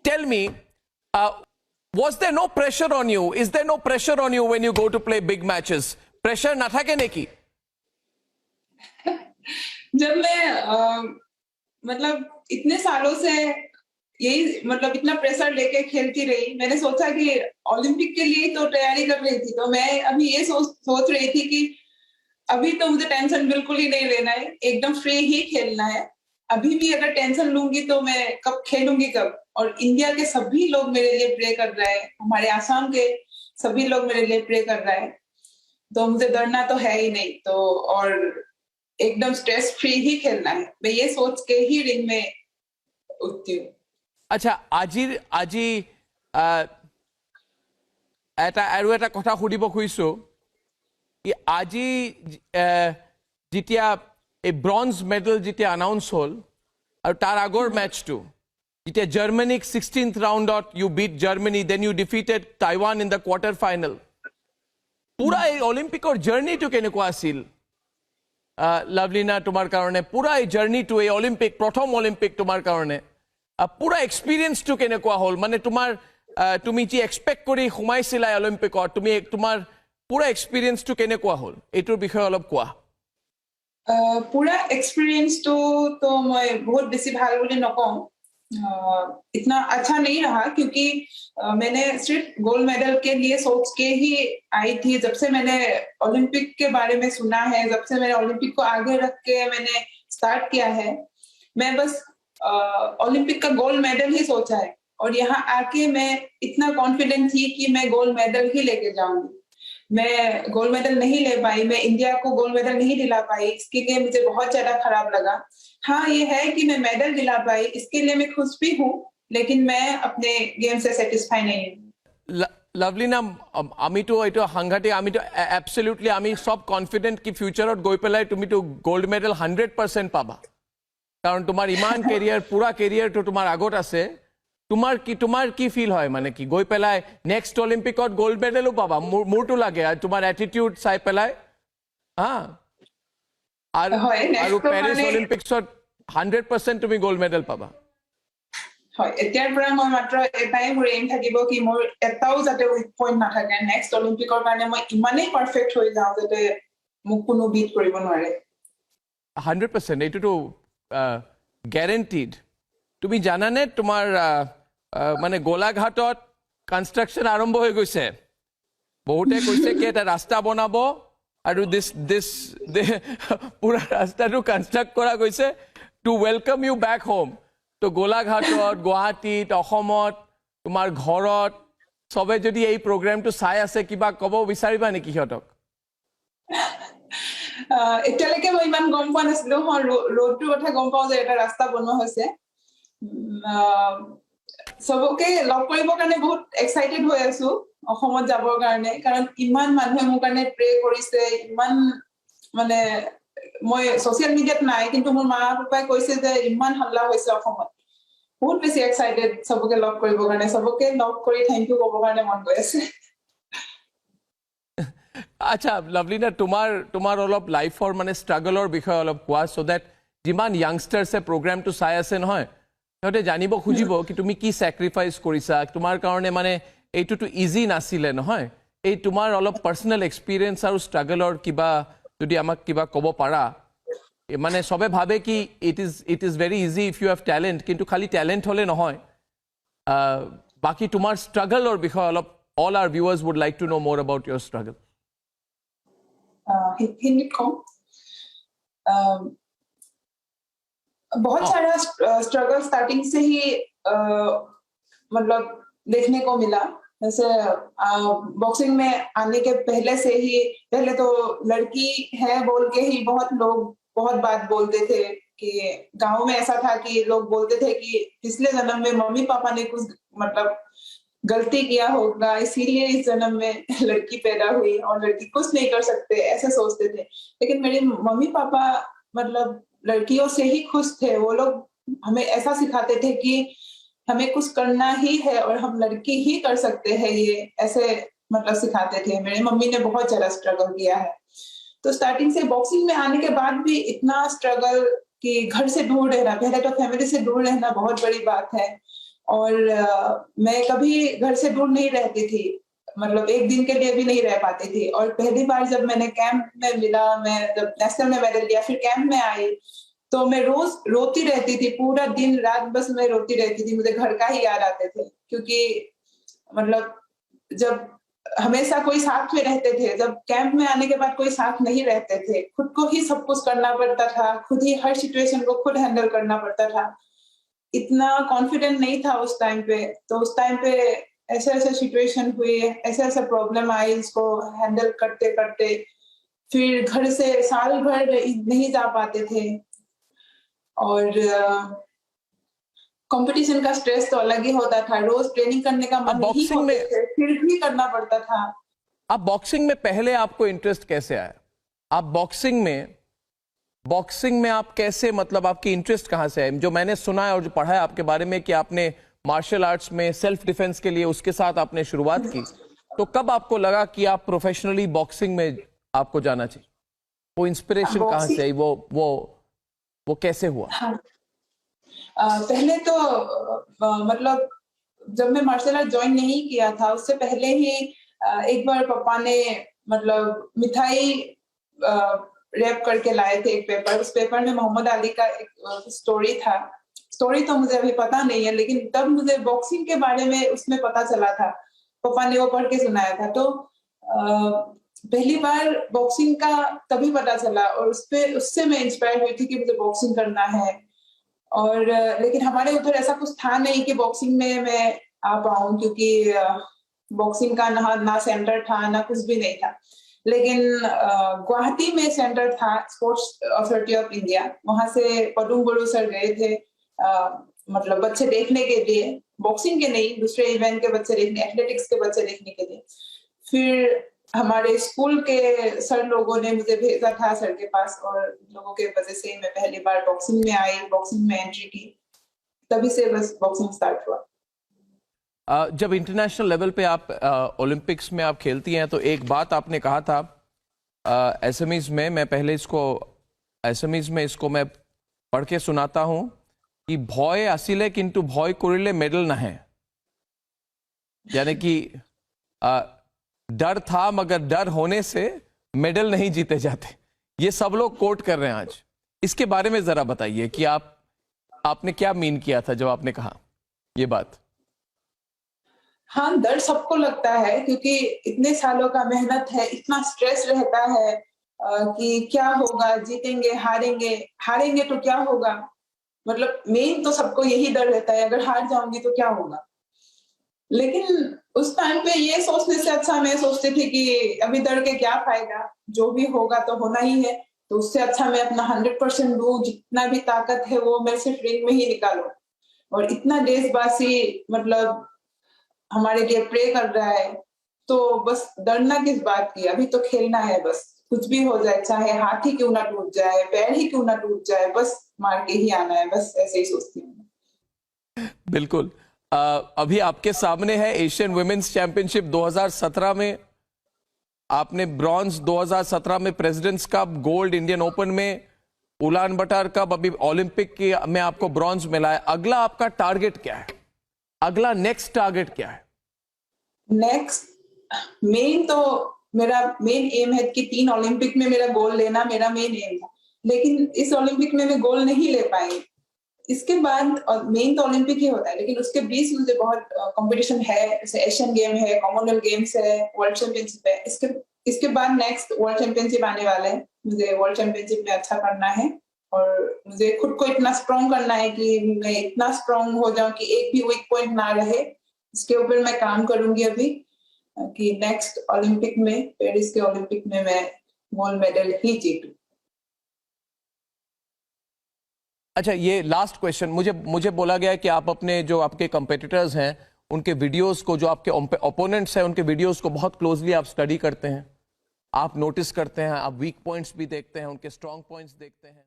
tell me, was there no pressure on you? Is there no pressure on you when you go to play big matches? Pressure na thake neki? जब मैं मतलब इतने सालों से यही मतलब इतना प्रेशर लेके खेलती रही, मैंने सोचा कि ओलंपिक के लिए तो तैयारी कर रही थी, तो मैं अभी ये सोच रही थी कि अभी तो मुझे टेंशन बिल्कुल ही नहीं लेना है, एकदम फ्री ही खेलना है। अभी भी अगर टेंशन लूंगी तो मैं कब खेलूंगी कब। और इंडिया के सभी लोग मेरे लिए प्रे कर रहे हैं, हमारे आसाम के सभी लोग मेरे लिए प्रे कर रहे हैं, तो मुझे डरना तो है ही नहीं। तो और एकदम स्ट्रेस फ्री ही खेलना है, मैं ये सोच के ही रिंग में उठती हूँ। আচ্ছা, আজি আৰু এটা কথা সুধিব খুজিছো, আজি যেতিয়া এই ব্ৰঞ্জ মেডেল যেতিয়া আনাউন্স হ'ল আৰু তাৰ আগৰ মেচটো যেতিয়া জাৰ্মানীক 16th ৰাউণ্ডত you beat Germany, then you defeated Taiwan in the quarter final, পুৰা এই অলিম্পিকৰ জাৰ্নিটো কেনেকুৱা আছিল লাভলিনা তোমাৰ কাৰণে? পুৰা এই জাৰ্নিটো, এই অলিম্পিক প্ৰথম অলিম্পিক তোমাৰ কাৰণে পুৰা এক্সপিৰিয়েঞ্চটো কেনেকুৱা হ'ল? মানে তুমি যি এক্সপেক্ট কৰি সোমাইছিলা অলিম্পিকত, তুমি তোমাৰ পুৰা এক্সপিৰিয়েঞ্চটো কেনেকুৱা হ'ল এইটোৰ বিষয়ে অলপ কোৱা। पूरा एक्सपीरियंस तो मैं बहुत बेसी ভাল বুলি নকওঁ, इतना अच्छा नहीं रहा क्योंकि मैंने सिर्फ गोल्ड मेडल के लिए सोच के ही आई थी। जब से मैंने ओलंपिक के बारे में सुना है, जब से मैंने ओलंपिक को आगे रख के मैंने स्टार्ट किया है, मैं बस ओलंपिक का गोल्ड मेडल ही सोचा है। और यहाँ आके मैं इतना कॉन्फिडेंट थी कि मैं गोल्ड मेडल ही लेके जाऊंगी। मैं गोल्ड मेडल नहीं ले पाई, मैं इंडिया को गोल्ड मेडल नहीं दिला पाई, इसके लिए मुझे बहुत ज्यादा खराब लगा। हाँ, ये है कि मैं मेडल दिला पाई, इसके लिए मैं खुश भी हूँ, लेकिन मैं अपने गेम से सेटिस्फाई नहीं हूँ। লাভলিনা, আমিতো এইটো সাংঘাতিক, আমিতো এবছলিউটলি আমি সব কনফিডেণ্ট কি ফিউচাৰত গৈ পেলাই তুমিতো গোল্ড মেডেল 100% পাবা, কাৰণ তোমাৰ ইমান কেৰিয়াৰ, পুৰা কেৰিয়াৰটো তোমাৰ আগত আছে। তোমাৰ কি ফিল হয়, মানে কি গৈ পেলাই নেক্সট অলিম্পিকত গোল্ড মেডেলো পাবা? মোৰটো লাগে তোমাৰ এটিটিউড চাই পেলাই। আৰু পেৰিছ অলিম্পিকছত 100% তুমি গোল্ড মেডেল পাবা। হয়, এতিয়াৰ পৰা মই মাত্ৰ এটাই মোৰ এইম থাকিব কি মোৰ এটাও যাতে উইক পইণ্ট নাথাকে। নেক্সট অলিম্পিকৰ কাৰণে মই ইমানেই পাৰফেক্ট হৈ যাওঁ যাতে মোক কোনো বিট কৰিব নোৱাৰে। 100% এইটোতো গ্যাৰেণ্টিড। তুমি জানানে তোমাৰ মানে গোলাঘাটত কনষ্ট্ৰাকশ্যন আৰম্ভ হৈ গৈছে? বহুতে কৈছে কি এটা ৰাস্তা বনাব আৰু পুৰা ৰাস্তাটো কনষ্ট্ৰাক্ট কৰা গৈছে to welcome you back home. তো গোলাঘাটত, গুৱাহাটীত, অসমত, তোমাৰ ঘৰত চবে যদি এই প্ৰগ্ৰেমটো চাই আছে, কিবা ক'ব বিচাৰিবা নেকি সিহঁতক? এতিয়ালৈকে মই ইমান গম পোৱা নাছিলো, মই ৰোডটোৰ কথা গম পাওঁ যে এটা ৰাস্তা বনোৱা হৈছে। চবকে লগ কৰিবৰ কাৰণে বহুত এক্সাইটেড হৈ আছো অসমত যাবৰ কাৰণে, কাৰণ ইমান মানুহে মোৰ কাৰণে প্ৰে কৰিছে। ইমান মানে মই ছচিয়েল মিডিয়াত নাই, কিন্তু মোৰ মা পাপাই কৈছে যে ইমান হাল্লা হৈছে অসমত। বহুত বেছি এক্সাইটেড চবকে লগ কৰিবৰ কাৰণে, চবকে লগ কৰি থেংক ইউ ক'বৰ কাৰণে মন গৈ আছে। আচ্ছা লাভলিনা, তোমাৰ অলপ লাইফৰ মানে ষ্ট্ৰাগলৰ বিষয়ে অলপ কোৱা, চ' ডেট যিমান য়াংষ্টাৰ্ছে প্ৰগ্ৰামটো চাই আছে নহয়, সিহঁতে জানিব খুজিব কি তুমি কি ছেক্ৰিফাইচ কৰিছা। তোমাৰ কাৰণে মানে এইটোতো ইজি নাছিলে নহয়। এই তোমাৰ অলপ পাৰ্চনেল এক্সপিৰিয়েঞ্চ আৰু ষ্ট্ৰাগলৰ কিবা যদি আমাক কিবা ক'ব পাৰা। মানে চবে ভাবে কি it is very easy if you have talent, কিন্তু খালি টেলেণ্ট হ'লে নহয়। বাকী তোমাৰ ষ্ট্ৰাগলৰ বিষয়ে অলপ, all our viewers would like to know' more about ইয়ৰ ষ্ট্ৰাগল। हिंदी कौन बहुत सारा स्ट्रगल स्टार्टिंग से ही मतलब देखने को मिला। जैसे बॉक्सिंग में आने के पहले से ही, पहले तो लड़की है बोल के ही बहुत लोग बहुत बात बोलते थे कि गांव में ऐसा था कि लोग बोलते थे कि पिछले जन्म में मम्मी पापा ने कुछ मतलब गलती किया होगा, इसीलिए इस जन्म में लड़की पैदा हुई और लड़की कुछ नहीं कर सकते, ऐसे सोचते थे। लेकिन मेरे मम्मी पापा मतलब लड़कियों से ही खुश थे। वो लोग हमें ऐसा सिखाते थे कि हमें कुछ करना ही है और हम लड़की ही कर सकते हैं, ये ऐसे मतलब सिखाते थे। मेरी मम्मी ने बहुत ज्यादा स्ट्रगल किया है। तो स्टार्टिंग से बॉक्सिंग में आने के बाद भी इतना स्ट्रगल कि घर से दूर रहना, पहले तो फैमिली से दूर रहना बहुत बड़ी बात है। और मैं कभी घर से दूर नहीं रहती थी, मतलब एक दिन के लिए भी नहीं रह पाती थी। और पहली बार जब मैंने कैंप में मिला, मैं जब नेशनल में मेडल लिया, फिर कैंप में आई, तो मैं रोज रोती रहती थी, पूरा दिन रात बस मैं रोती रहती थी, मुझे घर का ही याद आते थे। क्योंकि मतलब जब हमेशा कोई साथ में रहते थे, जब कैंप में आने के बाद कोई साथ नहीं रहते थे, खुद को ही सब कुछ करना पड़ता था, खुद ही हर सिचुएशन को खुद हैंडल करना पड़ता था। इतना कॉन्फिडेंट नहीं था उस टाइम पे, तो उस टाइम पे ऐसे-ऐसे सिचुएशन हुए, ऐसे-ऐसे प्रॉब्लम आई, इसको हैंडल करते-करते फिर घर से साल भर नहीं जा पाते थे। और कंपटीशन का स्ट्रेस तो अलग ही होता था, रोज ट्रेनिंग करने का अब मन नहीं बॉक्सिंग होते में थे, फिर भी करना पड़ता था। अब बॉक्सिंग में पहले आपको इंटरेस्ट कैसे आया? आप बॉक्सिंग में आप कैसे, मतलब आपकी इंटरेस्ट कहां से है? जो मैंने सुना है और जो पढ़ा है आपके बारे में कि आपने मार्शल आर्ट्स में सेल्फ डिफेंस के लिए उसके साथ आपने शुरुआत की, तो कब आपको लगा कि आप प्रोफेशनली बॉक्सिंग में आपको जाना चाहिए? वो इंस्पिरेशन कहां से आई? बॉक्सिंग, वो कैसे हुआ? हाँ। पहले तो मतलब जब मैं मार्शल आर्ट ज्वाइन नहीं किया था, उससे पहले ही एक बार पापा ने मतलब मिठाई रैप करके लाए थे एक पेपर। उस पेपर में मोहम्मद अली का एक स्टोरी था। स्टोरी तो मुझे अभी पता नहीं है, लेकिन तब मुझे बॉक्सिंग के बारे में उसमें पता चला था। पापा ने वो पढ़ के सुनाया था। तो पहली बार बॉक्सिंग का तभी पता चला और उससे मैं इंस्पायर हुई थी कि मुझे बॉक्सिंग करना है। और लेकिन हमारे उधर ऐसा कुछ था नहीं कि बॉक्सिंग में मैं आ पाऊँ, क्योंकि बॉक्सिंग का ना सेंटर था, ना कुछ भी नहीं था। लेकिन गुवाहाटी में सेंटर था, स्पोर्ट्स अथॉरिटी ऑफ इंडिया, वहाँ से पदुम गुरु सर गए थे मतलब बच्चे देखने के लिए, बॉक्सिंग के नहीं, दूसरे इवेंट के बच्चे देखने, एथलेटिक्स के बच्चे देखने के लिए। फिर हमारे स्कूल के सर लोगों ने मुझे भेजा था सर के पास, और लोगों के वजह से मैं पहली बार बॉक्सिंग में आई, बॉक्सिंग में एंट्री की। तभी से बस बॉक्सिंग स्टार्ट हुआ। जब इंटरनेशनल लेवल पे आप ओलंपिक्स में आप खेलती हैं, तो एक बात आपने कहा था एसएमईज में, मैं पहले एसएमईज में इसको मैं पढ़ के सुनाता हूं कि भय आसिले किंतु भय करिले मेडल ना है, यानी कि डर था मगर डर होने से मेडल नहीं जीते जाते। ये सब लोग कोट कर रहे हैं आज। इसके बारे में जरा बताइए कि आपने क्या मीन किया था जब आपने कहा ये बात? हाँ, डर सबको लगता है, क्योंकि इतने सालों का मेहनत है, इतना स्ट्रेस रहता है कि क्या होगा, जीतेंगे, हारेंगे, हारेंगे तो क्या होगा? मतलब मेन तो सबको यही डर रहता है, अगर हार जाऊंगी तो क्या होगा? लेकिन उस टाइम पे ये सोचने से अच्छा मैं सोचती थी कि अभी डर के क्या फायदा, जो भी होगा तो होना ही है। तो उससे अच्छा मैं अपना 100% दूं, जितना भी ताकत है वो मैं सिर्फ रिंग में ही निकालूं। और इतना देशवासी मतलब हमारे लिए प्रे कर रहा है, तो बस डरना किस बात की, अभी तो खेलना है बस। कुछ भी हो जाए, चाहे हाथ ही क्यों ना टूट जाए, पैर ही क्यों ना टूट जाए, बस मार के ही आना है, बस ऐसे ही सोचती हूँ। बिल्कुल। अभी आपके सामने है एशियन वुमेन्स चैंपियनशिप 2017 में आपने ब्रॉन्ज, 2017 में president's cup, gold Indian open में, उलान बटार कप, अभी ओलंपिक की में आपको ब्रॉन्ज मिला है। अगला आपका टारगेट क्या है? अगला नेक्स्ट टारगेट क्या है? नेक्स्ट मेन तो मेरा मेन एम है कि 3 ओलंपिक में मेरा गोल्ड लेना मेरा मेन एम था। लेकिन इस ओलंपिक में मैं गोल्ड नहीं ले पाई। इसके बाद मेन तो ओलंपिक ही होता है, लेकिन उसके बीच मुझे बहुत कंपटीशन है, जैसे एशियन गेम है, कॉमनवेल्थ गेम्स है, वर्ल्ड चैंपियनशिप है। इसके बाद नेक्स्ट वर्ल्ड चैंपियनशिप आने वाले हैं। मुझे वर्ल्ड चैंपियनशिप में अच्छा करना है और मुझे खुद को इतना स्ट्रॉन्ग करना है कि मैं इतना स्ट्रॉन्ग हो जाऊं कि एक भी वीक पॉइंट ना रहे। इसके ऊपर मैं काम करूंगी अभी कि नेक्स्ट ओलंपिक में, पेरिस के ओलंपिक में मैं गोल्ड मेडल ही जीतूं। अच्छा, ये लास्ट क्वेश्चन, मुझे बोला गया है कि आप अपने जो आपके कंपेटिटर्स हैं उनके वीडियोस को, जो आपके ओपोनेंट्स हैं उनके वीडियोस को बहुत क्लोजली आप स्टडी करते हैं, आप नोटिस करते हैं, आप वीक पॉइंट्स भी देखते हैं, उनके स्ट्रांग पॉइंट्स देखते हैं।